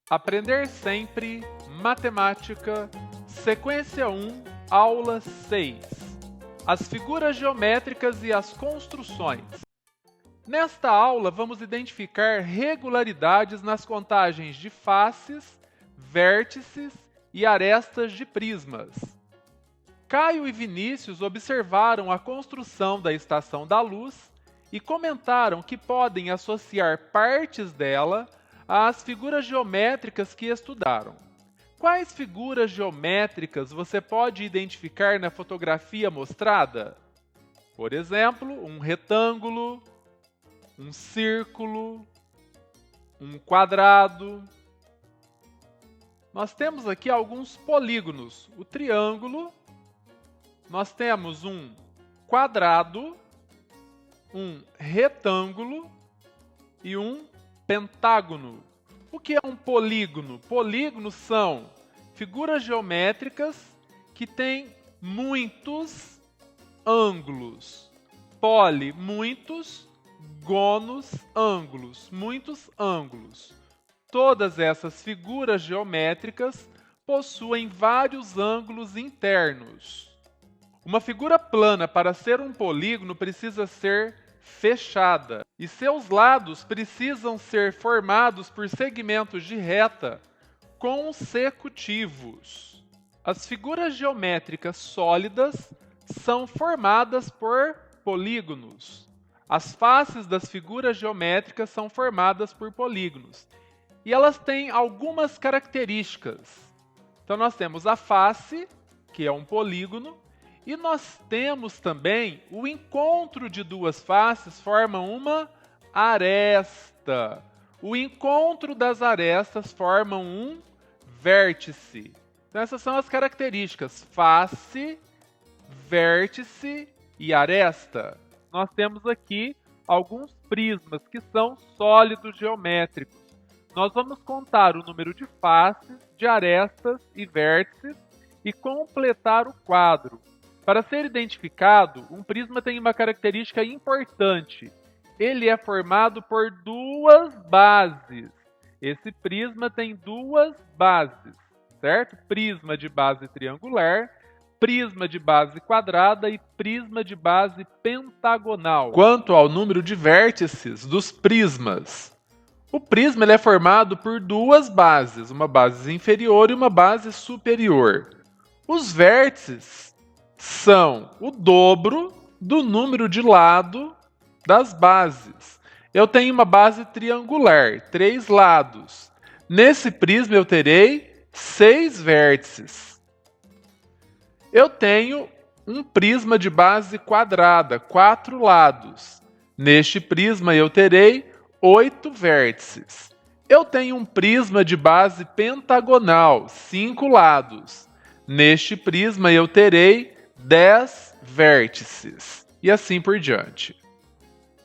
Aprender sempre, matemática, sequência 1, aula 6. As figuras geométricas e as construções. Nesta aula, vamos identificar regularidades nas contagens de faces, vértices e arestas de prismas. Caio e Vinícius observaram a construção da Estação da Luz e comentaram que podem associar partes dela às figuras geométricas que estudaram. Quais figuras geométricas você pode identificar na fotografia mostrada? Por exemplo, um retângulo, um círculo, um quadrado. Nós temos aqui alguns polígonos. O triângulo, nós temos um quadrado, um retângulo e um pentágono. O que é um polígono? Polígonos são figuras geométricas que têm muitos ângulos. Poli, muitos, gonos, ângulos, muitos ângulos. Todas essas figuras geométricas possuem vários ângulos internos. Uma figura plana, para ser um polígono, precisa ser fechada, e seus lados precisam ser formados por segmentos de reta consecutivos. As figuras geométricas sólidas são formadas por polígonos. As faces das figuras geométricas são formadas por polígonos. E elas têm algumas características. Então nós temos a face, que é um polígono, e nós temos também o encontro de duas faces forma uma aresta. O encontro das arestas forma um vértice. Então essas são as características: face, vértice e aresta. Nós temos aqui alguns prismas que são sólidos geométricos. Nós vamos contar o número de faces, de arestas e vértices e completar o quadro. Para ser identificado, um prisma tem uma característica importante. Ele é formado por duas bases. Esse prisma tem duas bases, certo? Prisma de base triangular, prisma de base quadrada e prisma de base pentagonal. Quanto ao número de vértices dos prismas, o prisma ele é formado por duas bases, uma base inferior e uma base superior. Os vértices são o dobro do número de lado das bases. Eu tenho uma base triangular, 3 lados. Nesse prisma eu terei 6 vértices. Eu tenho um prisma de base quadrada, 4 lados. Neste prisma eu terei 8 vértices. Eu tenho um prisma de base pentagonal, 5 lados. Neste prisma eu terei 10 vértices, e assim por diante.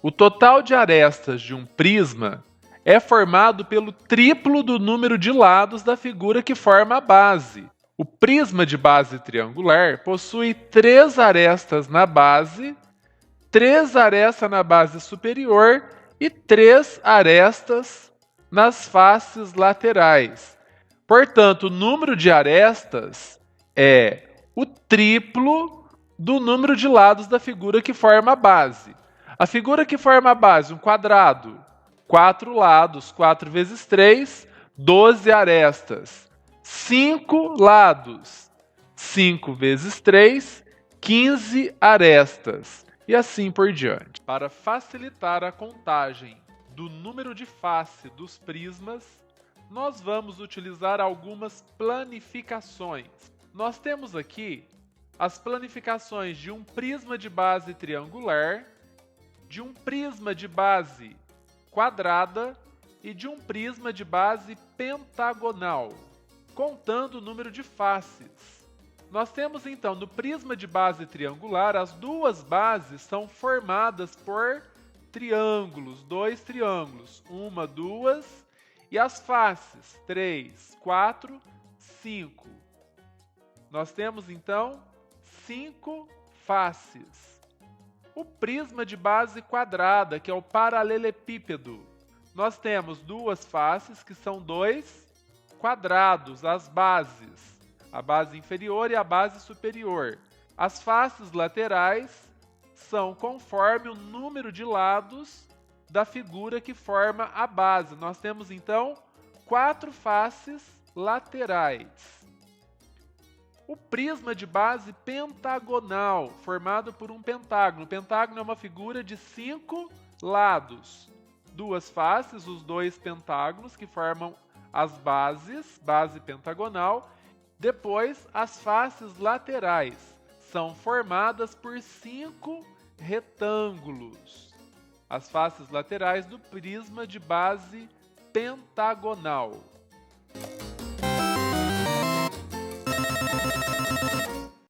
O total de arestas de um prisma é formado pelo triplo do número de lados da figura que forma a base. O prisma de base triangular possui 3 arestas na base, 3 arestas na base superior e 3 arestas nas faces laterais. Portanto, o número de arestas é o triplo do número de lados da figura que forma a base. A figura que forma a base, um quadrado, 4 lados, 4 vezes 3, 12 arestas. 5 lados, 5 vezes 3, 15 arestas. E assim por diante. Para facilitar a contagem do número de face dos prismas, nós vamos utilizar algumas planificações. Nós temos aqui as planificações de um prisma de base triangular, de um prisma de base quadrada e de um prisma de base pentagonal, contando o número de faces. Nós temos então no prisma de base triangular, as duas bases são formadas por triângulos, 2 triângulos, 1, 2, e as faces, 3, 4, 5. Nós temos, então, 5 faces. O prisma de base quadrada, que é o paralelepípedo. Nós temos duas faces, que são 2 quadrados, as bases, a base inferior e a base superior. As faces laterais são conforme o número de lados da figura que forma a base. Nós temos, então, 4 faces laterais. O prisma de base pentagonal, formado por um pentágono. O pentágono é uma figura de 5 lados. 2 faces, os 2 pentágonos que formam as bases, base pentagonal. Depois, as faces laterais são formadas por 5 retângulos. As faces laterais do prisma de base pentagonal.